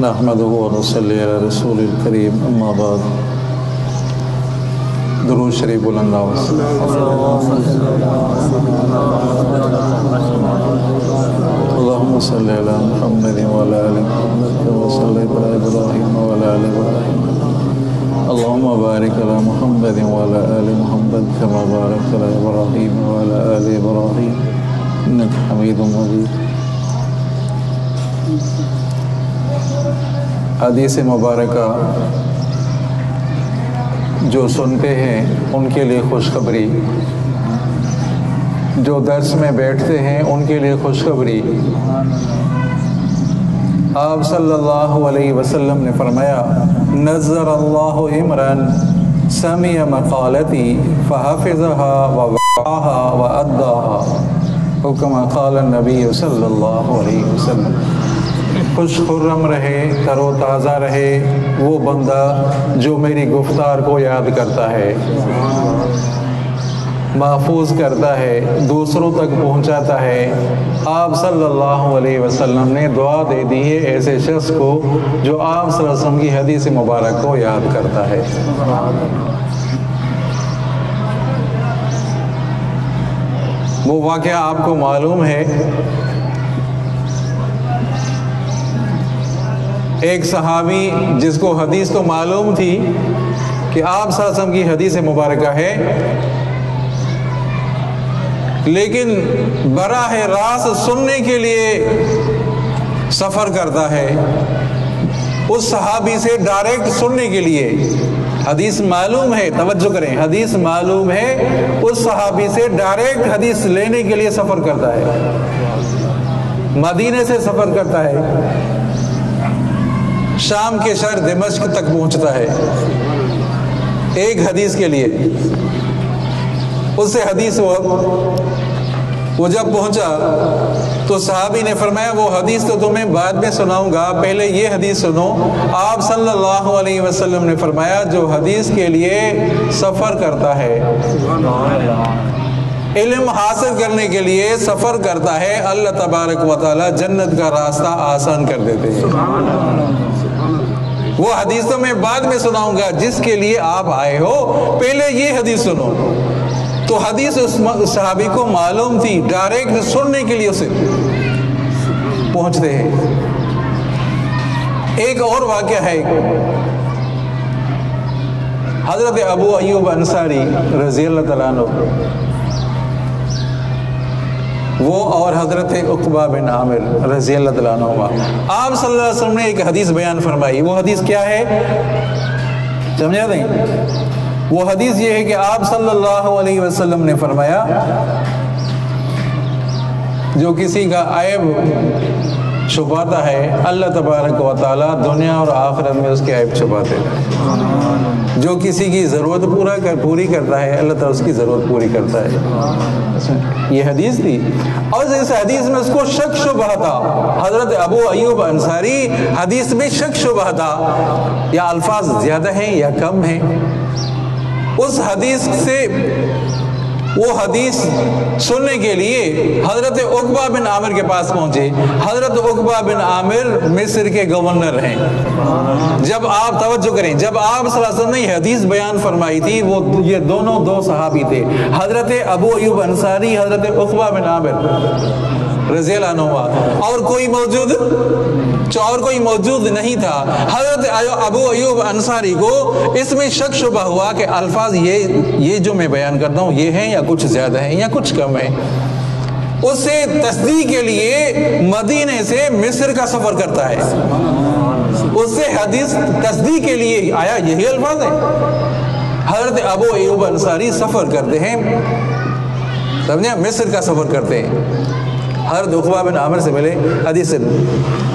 نحمده ونصلي على رسول الكريم اما بعد درود شریف بلند آواز اللهم صل على محمد وعلى آل محمد كما صليت على إبراهيم وعلى آل إبراهيم اللهم بارك على محمد وعلى آل محمد كما باركت على إبراهيم وعلى آل إبراهيم إنك حميد مجيد. حدیث مبارکہ جو سنتے ہیں ان کے لیے خوشخبری، جو درس میں بیٹھتے ہیں ان کے لیے خوشخبری. آپ صلی اللہ علیہ وسلم نے فرمایا نظر اللہ عمران سمع مقالتی فحفظها ووعاها واداها كما قال النبی صلی اللہ علیہ وسلم. خوش خرم رہے، تر و تازہ رہے وہ بندہ جو میری گفتار کو یاد کرتا ہے، محفوظ کرتا ہے، دوسروں تک پہنچاتا ہے. آپ صلی اللہ علیہ وسلم نے دعا دے دی ہے ایسے شخص کو جو آپ صلی اللہ علیہ وسلم کی حدیث مبارک کو یاد کرتا ہے. وہ واقعہ آپ کو معلوم ہے، ایک صحابی جس کو حدیث تو معلوم تھی کہ آپ صلی اللہ علیہ وسلم کی حدیث مبارکہ ہے، لیکن براہ راست سننے کے لیے سفر کرتا ہے. اس صحابی سے ڈائریکٹ سننے کے لیے حدیث معلوم ہے، توجہ کریں، حدیث معلوم ہے، اس صحابی سے ڈائریکٹ حدیث لینے کے لیے سفر کرتا ہے، مدینے سے سفر کرتا ہے، شام کے شہر دمشق تک پہنچتا ہے ایک حدیث کے لیے. اس سے حدیث وہ جب پہنچا تو صحابی نے فرمایا وہ حدیث تو تمہیں بعد میں سناؤں گا، پہلے یہ حدیث سنو. آپ صلی اللہ علیہ وسلم نے فرمایا جو حدیث کے لیے سفر کرتا ہے، علم حاصل کرنے کے لیے سفر کرتا ہے، اللہ تبارک و تعالی جنت کا راستہ آسان کر دیتے ہیں. وہ حدیث تو میں بعد میں سناؤں گا، جس کے لیے آپ آئے ہو پہلے یہ حدیث سنو. تو حدیث اس صحابی کو معلوم تھی، ڈائریکٹ سننے کے لیے اسے پہنچتے ہیں. ایک اور واقعہ ہے، حضرت ابو ایوب انصاری رضی اللہ تعالیٰ عنہ، وہ اور حضرت عقبہ بن عامر رضی اللہ تعالیٰ عنہ، آپ صلی اللہ علیہ وسلم نے ایک حدیث بیان فرمائی. وہ حدیث کیا ہے سمجھا دیں؟ وہ حدیث یہ ہے کہ آپ صلی اللہ علیہ وسلم نے فرمایا جو کسی کا عیب چھپاتا ہے اللہ تبارک و تعالیٰ دنیا اور آخرت میں اس کے عیب چھپاتے ہیں. جو کسی کی ضرورت پوری کرتا ہے اللہ تعالیٰ اس کی ضرورت پوری کرتا ہے. یہ حدیث تھی، اور اس حدیث میں اس کو شک شبہ تھا. حضرت ابو ایوب انصاری حدیث میں شک شبہ تھا، یا الفاظ زیادہ ہیں یا کم ہیں. اس حدیث سے وہ حدیث سننے کے لیے حضرت عقبہ بن عامر کے پاس پہنچے. حضرت عقبہ بن عامر مصر کے گورنر ہیں. جب آپ توجہ کریں، جب آپ صلی اللہ علیہ وسلم نے یہ حدیث بیان فرمائی تھی، وہ یہ دونوں دو صحابی تھے، حضرت ابو ایوب انصاری، حضرت عقبہ بن عامر رضی اللہ عنہ، اور کوئی موجود نہیں تھا. حضرت ابو ایوب انصاری کو اس میں شک شبہ ہوا کہ الفاظ یہ جو میں بیان کرتا ہوں یہ ہیں یا کچھ زیادہ ہیں یا کچھ کم ہیں. اس سے تصدیق کے لیے مدینے سے مصر کا سفر کرتا ہے. اس سے حدیث تصدیق کے لیے آیا یہی الفاظ ہیں. حضرت ابو ایوب انصاری سفر کرتے ہیں، سمجھے، مصر کا سفر کرتے ہیں. حضرت عقبہ بن عامر سے ملے،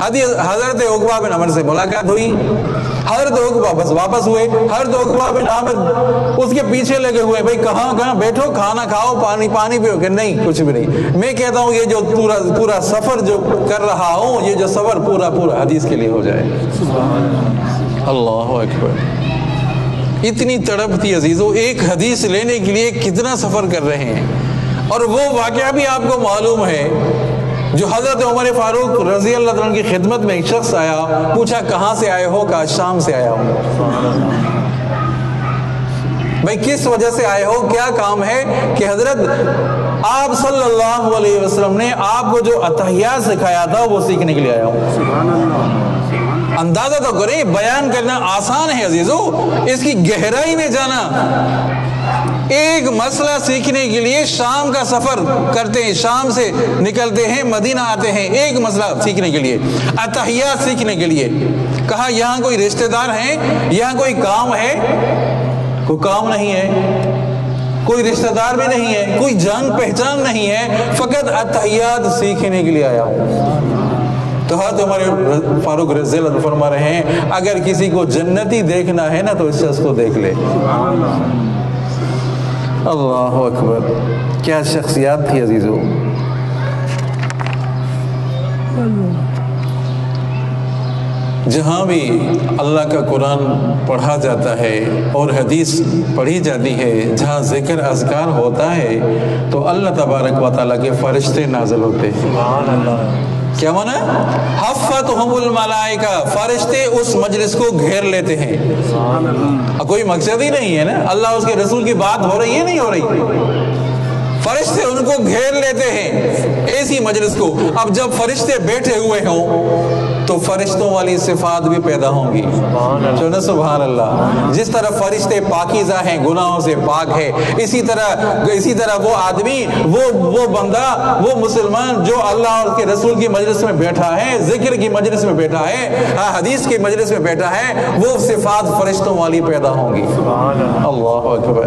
حضرت عقبہ بن عامر سے ملاقات ہوئی. حضرت عقبہ بس واپس ہوئے. حضرت عقبہ بن عامر اس کے پیچھے لگے ہوئے، بھائی کہاں بیٹھو، کھانا کھاؤ، پانی پیو. کہ نہیں کچھ بھی نہیں. میں کہتا ہوں یہ جو پورا سفر جو کر رہا ہوں، یہ جو سفر پورا حدیث کے لیے ہو جائے. اللہ اکبر. اتنی تڑپ تھی عزیزو، ایک حدیث لینے کے لیے کتنا سفر کر رہے ہیں. اور وہ واقعہ بھی آپ کو معلوم ہے، جو حضرت عمر فاروق رضی اللہ عنہ کی خدمت میں ایک شخص آیا، پوچھا کہاں سے آئے ہو؟ کہا شام سے آیا ہوں۔ بھئی کس وجہ سے آئے ہو؟ کیا کام ہے؟ کہ حضرت آپ صلی اللہ علیہ وسلم نے آپ کو جو اتحیات سکھایا تھا وہ سیکھنے کے لیے آیا ہوں۔ اندازہ تو کریں، بیان کرنا آسان ہے عزیزو، اس کی گہرائی میں جانا، ایک مسئلہ سیکھنے کے لیے شام کا سفر کرتے ہیں، شام سے نکلتے ہیں، مدینہ آتے ہیں ایک مسئلہ سیکھنے کے لیے، اتحیات سیکھنے کے لیے۔ کہا یہاں کوئی رشتہ دار ہیں، یہاں کوئی کام ہے؟ کوئی کام نہیں ہے، کوئی رشتہ دار بھی نہیں ہے، کوئی جان پہچان نہیں ہے، فقط اتحیات سیکھنے کے لیے آیا ہوں۔ تو حضرت عمر فاروق رضی اللہ عنہ فرما رہے ہیں اگر کسی کو جنتی دیکھنا ہے نا تو اس شخص کو دیکھ لے۔ اللہ اکبر، کیا شخصیات تھی عزیزو۔ جہاں بھی اللہ کا قرآن پڑھا جاتا ہے اور حدیث پڑھی جاتی ہے، جہاں ذکر اذکار ہوتا ہے تو اللہ تبارک و تعالیٰ کے فرشتے نازل ہوتے ہیں۔ کیا مانا؟ حفتہم الملائکہ، فرشتے اس مجلس کو گھیر لیتے ہیں۔ کوئی مقصد ہی نہیں ہے نا، اللہ اس کے رسول کی بات ہو رہی ہے نہیں ہو رہی، فرشتے ان کو گھیر لیتے ہیں ایسی مجلس کو۔ اب جب فرشتے بیٹھے ہوئے ہوں تو فرشتوں والی صفات بھی پیدا ہوں گی، چلو سبحان اللہ۔ جس طرح فرشتے پاکیزہ ہیں، گناہوں سے پاک ہے، اسی طرح وہ آدمی، وہ بندہ، وہ مسلمان جو اللہ اور اس کے رسول کی مجلس میں بیٹھا ہے، ذکر کی مجلس میں بیٹھا ہے، حدیث کی مجلس میں بیٹھا ہے، وہ صفات فرشتوں والی پیدا ہوں گی۔ اللہ اکبر۔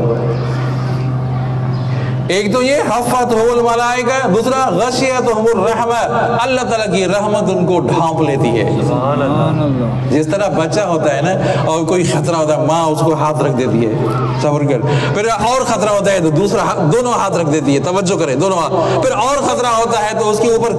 ایک تو یہ حفتہم الملائکہ، دوسرا غشیتہم الرحمہ، اللہ تعالیٰ کی رحمت ان کو ڈھانپ لیتی ہے۔ جس طرح بچہ ہوتا ہے نا اور کوئی خطرہ ہوتا ہے، ماں اس کو ہاتھ رکھ دیتی ہے، صبر کر، پھر اور خطرہ ہوتا ہے تو دوسرا دونوں ہاتھ رکھ دیتی ہے، توجہ کرے دونوں ہاتھ، پھر اور خطرہ ہوتا ہے تو اس کے اوپر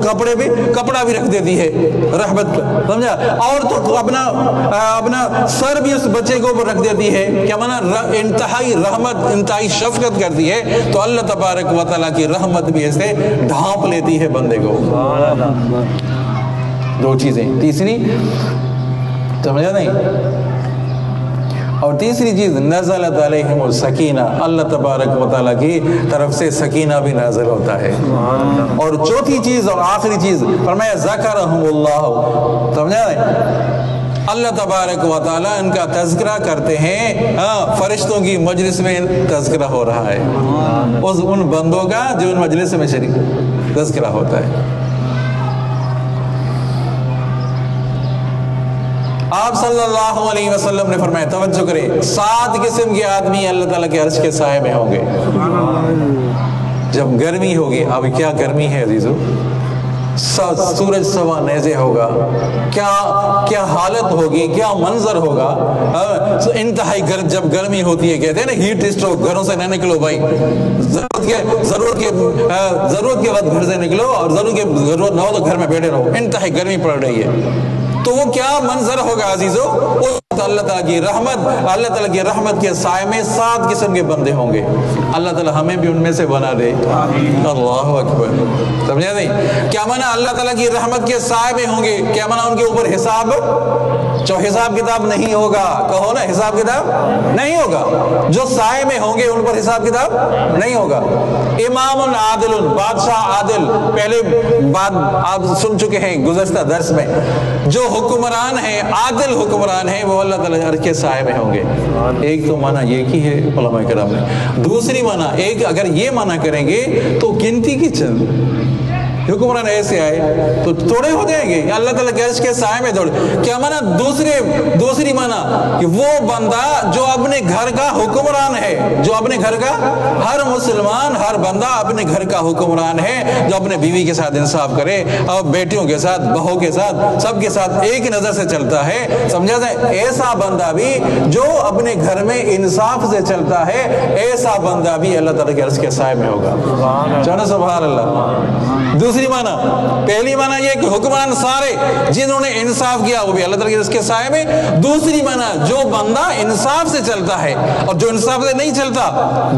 کپڑا بھی رکھ دیتی ہے رحمت کا، سمجھا؟ اور تو اپنا سر بھی اس بچے کے اوپر رکھ دیتی ہے، کیا مانا؟ انتہائی رحمت، انتہائی شفقت کرتی ہے۔ تو اللہ تبارک و تعالیٰ کی رحمت بھی ایسے ڈھانپ لیتی ہے بندے کو۔ دو چیزیں، تیسری سمجھا نہیں؟ اور تیسری چیز نزلت علیہم السکینہ، اللہ تبارک و تعالیٰ کی طرف سے سکینہ بھی نازل ہوتا ہے۔ اور چوتھی چیز اور آخری چیز فرمایا ذکرہم اللہ، سمجھا نہیں؟ اللہ تبارک و تعالیٰ ان کا تذکرہ کرتے ہیں، فرشتوں کی مجلس میں تذکرہ ہو رہا ہے ان بندوں کا جو ان مجلس میں شریک، تذکرہ ہوتا ہے۔ آپ صلی اللہ علیہ وسلم نے فرمایا، توجہ کریں، 7 قسم کے آدمی اللہ تعالیٰ کے عرش کے سائے میں ہوں گے۔ جب گرمی ہوگی، اب کیا گرمی ہے عزیزو، سورج سوا نیزے ہوگا، کیا حالت ہوگی، کیا منظر ہوگا، انتہائی جب گرمی ہوتی ہے، کہتے ہیں نا ہیٹ اسٹروک، گھروں سے نہ نکلو بھائی، ضرورت کے وقت گھر سے نکلو، اور ضرورت نہ ہو تو گھر میں بیٹھے رہو، انتہائی گرمی پڑ رہی ہے، تو وہ کیا منظر ہوگا عزیزو؟ اللہ تعالیٰ کی رحمت کے سائے میں 7 قسم کے بندے ہوں گے۔ اللہ تعالیٰ ہمیں بھی ان میں سے بنا دے۔ اللہ اکبر، سمجھا نہیں؟ کیا مانا اللہ تعالیٰ کی رحمت کے سائے میں ہوں گے؟ کیا مانا ان کے اوپر حساب کتاب نہیں ہوگا؟ کہو نا، حساب کتاب نہیں ہوگا۔ جو سائے میں ہوں گے ان پر حساب کتاب نہیں ہوگا۔ امام عادل، بادشاہ عادل، پہلے بات آپ سن چکے ہیں گزشتہ درس میں، جو حکمران ہیں، عادل حکمران ہیں، وہ اللہ تعالیٰ عرش کے سائے میں ہوں گے۔ ایک تو معنی یہ کی ہے علماء کرام نے۔ دوسری معنی، ایک اگر یہ معنی کریں گے تو گنتی کی چند حکمران ایسے آئے تو تھوڑے ہو جائیں گے، اللہ تعالیٰ کے عرش کے سائے میں تھوڑے، کیا معنی؟ دوسری معنی کہ وہ بندہ جو اپنے گھر کا حکمران ہے، جو اپنے گھر کا، ہر مسلمان، ہر بندہ اپنے گھر کا حکمران ہے، جو اپنے بیوی کے ساتھ انصاف کرے اور بیٹیوں کے ساتھ، بہو کے ساتھ، سب کے ساتھ ایک نظر سے چلتا ہے، سمجھا جائے؟ ایسا بندہ بھی جو اپنے گھر میں انصاف سے چلتا ہے، ایسا بندہ بھی اللہ تعالیٰ کے عرش کے سائے میں ہوگا۔ چلو سبحان اللہ۔ دوسری معنی، پہلی معنی یہ کہ حکمران سارے جنہوں نے انصاف کیا وہ بھی اللہ تعالیٰ کے رزق کے سائے میں۔ دوسری معنی، جو بندہ انصاف سے چلتا ہے اور جو انصاف سے نہیں چلتا،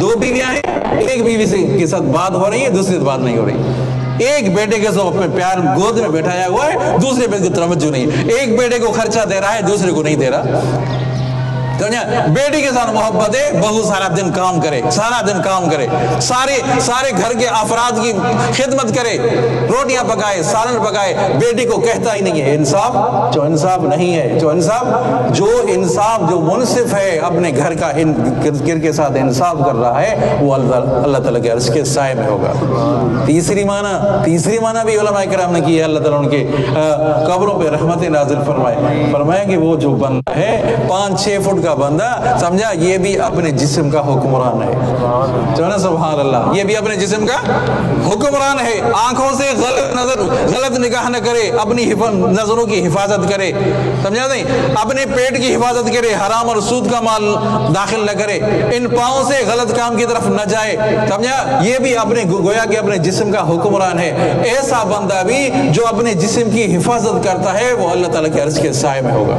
2 بیویاں ہیں، ایک بیوی سے کے ساتھ بات ہو رہی ہے، دوسری سے بات نہیں ہو رہی، ایک بیٹے کے ساتھ اپنے پیار گود میں بیٹھایا ہوا ہے، دوسرے بیٹے کو توجہ نہیں، ایک بیٹے کو خرچہ دے رہا ہے، دوسرے کو نہیں دے رہا۔ بیٹی کے ساتھ محبت ہے، بہو سارا دن کام کرے، سارا دن کام کرے، سارے گھر کے افراد کی خدمت کرے، روٹیاں پکائے، سالن پکائے، بیٹی کو کہتا ہی نہیں ہے انصاف، جو انصاف نہیں ہے، جو انصاف جو منصف ہے اپنے گھر کا کے ساتھ انصاف کر رہا ہے، وہ اللہ تعالیٰ کے عرش کے سائے میں ہوگا۔ تیسری معنی بھی علماء کرام نے کی ہے، اللہ تعالیٰ ان کے قبروں پہ رحمت نازل فرمایا کہ وہ جو بندہ ہے 5-6 فٹ کا بندہ، سمجھا، یہ بھی اپنے جسم کا حکمران ہے، جو نا سبحان اللہ، یہ بھی اپنے جسم کا حکمران ہے۔ آنکھوں سے غلط نگاہ نہ کرے، اپنی نظروں کی حفاظت کرے، سمجھا نہیں، اپنے پیٹ کی حفاظت کرے، حرام اور سود کا مال داخل نہ کرے، ان پاؤں سے غلط کام کی طرف نہ جائے، سمجھا، یہ بھی اپنے گویا کہ اپنے جسم کا حکمران ہے۔ ایسا بندہ بھی جو اپنے جسم کی حفاظت کرتا ہے، وہ اللہ تعالیٰ کے عرش کے سائے میں ہوگا۔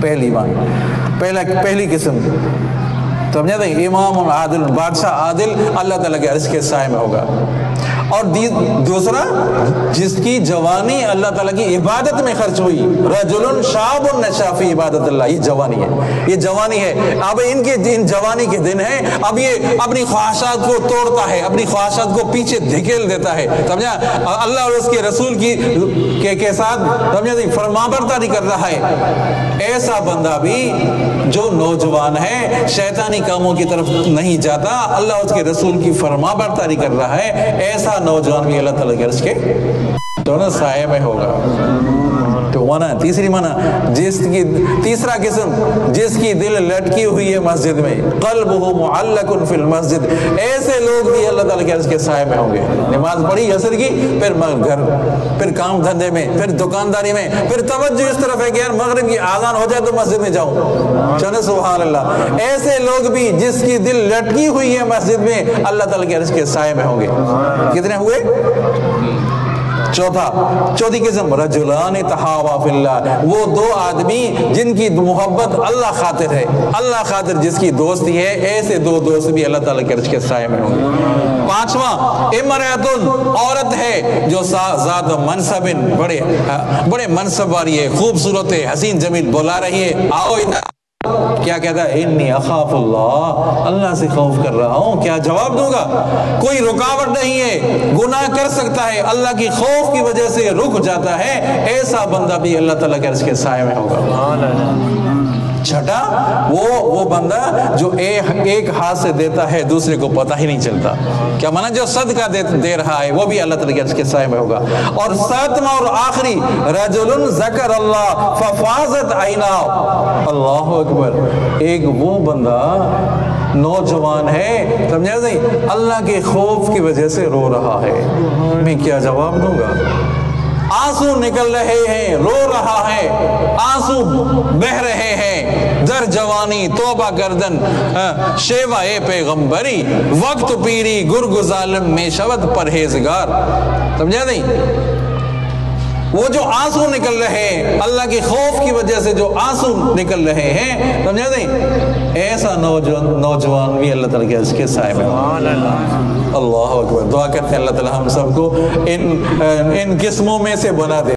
پہلی قسم سمجھا تھا، امام عادل، بادشاہ عادل، اللہ تعالیٰ کے عرش کے سائے میں ہوگا۔ اور دوسرا، جس کی جوانی اللہ تعالیٰ کی عبادت میں خرچ ہوئی، رجل شاب نشا فی عبادت اللہ، یہ جوانی ہے۔ اب ان جوانی کے دن ہیں، اب یہ اپنی خواہشات کو توڑتا ہے، اپنی خواہشات کو پیچھے دھکیل دیتا ہے، سمجھا، اللہ اور اس کے رسول کے ساتھ، سمجھا، فرمانبرداری کر رہا ہے۔ ایسا بندہ بھی جو نوجوان ہے، شیطانی کاموں کی طرف نہیں جاتا، اللہ اس کے رسول کی فرمانبرداری کر رہا ہے، ایسا نوجوان بھی اللہ تعالیٰ کے عرش کے دونوں سائے میں ہوگا۔ تو تیسری معنی، تیسرا قسم، جس کی دل لٹکی ہوئی ہے مسجد میں، قلبہ معلق فی المسجد، ایسے لوگ بھی اللہ تعالیٰ کے عرش کے سائے میں ہوں گے۔ نماز پڑھی عصر کی، پھر گھر، پھر کام دھندے میں، پھر دکانداری میں، پھر توجہ اس طرف ہے کہ یار مغرب کی آذان ہو جائے تو مسجد میں جاؤں، چلے سبحان اللہ۔ ایسے لوگ بھی جس کی دل لٹکی ہوئی ہے مسجد میں، اللہ تعالیٰ کے عرش کے سائے میں ہوں گے۔ کتنے ہوئے؟ چوتھی قسم، رجلان تحابا فی اللہ، وہ دو آدمی جن کی محبت اللہ خاطر ہے، اللہ خاطر جس کی دوستی ہے، ایسے دو دوست بھی اللہ تعالیٰ کے عرش کے سائے میں ہوں گے۔ پانچواں، امرأۃ، عورت ہے جو ذات منصب، بڑے منصب والی ہے، خوبصورت ہے، حسین جمیل، بلا رہی ہے، آؤ کیا کہتا ہے؟ انی اخاف اللہ سے خوف کر رہا ہوں۔ کیا جواب دوں گا؟ کوئی رکاوٹ نہیں ہے، گناہ کر سکتا ہے، اللہ کی خوف کی وجہ سے رک جاتا ہے، ایسا بندہ بھی اللہ تعالیٰ کے عرش کے سائے میں ہوگا۔ چھٹا، وہ بندہ جو ایک ہاتھ سے دیتا ہے، دوسرے کو پتہ ہی نہیں چلتا، کیا مانا، جو صدقہ دے رہا ہے، وہ بھی اللہ تعالیٰ کے عرش کے سائے میں ہوگا۔ اور ساتواں اور آخری، رجل ذکر اللہ ففاضت عیناہ، اللہ اکبر، ایک وہ بندہ نوجوان ہے، سمجھا نہیں، اللہ کے خوف کی وجہ سے رو رہا ہے، میں کیا جواب دوں گا؟ آنسو نکل رہے ہیں، رو رہا ہے، آنسو بہ رہے ہیں، در جوانی توبہ گردن شیوہ پیغمبری، وقت پیری گرگ ظالم میں شود پرہیزگار، سمجھا نہیں؟ وہ جو آنسو نکل رہے ہیں، اللہ کے خوف کی وجہ سے جو آنسو نکل رہے ہیں، سمجھا نہیں، ایسا نوجوان بھی اللہ تعالیٰ کے عرش کے سائے میں۔ اللہ اکبر۔ دعا کرتے ہیں اللہ تعالیٰ ہم سب کو ان قسموں میں سے بنا دے۔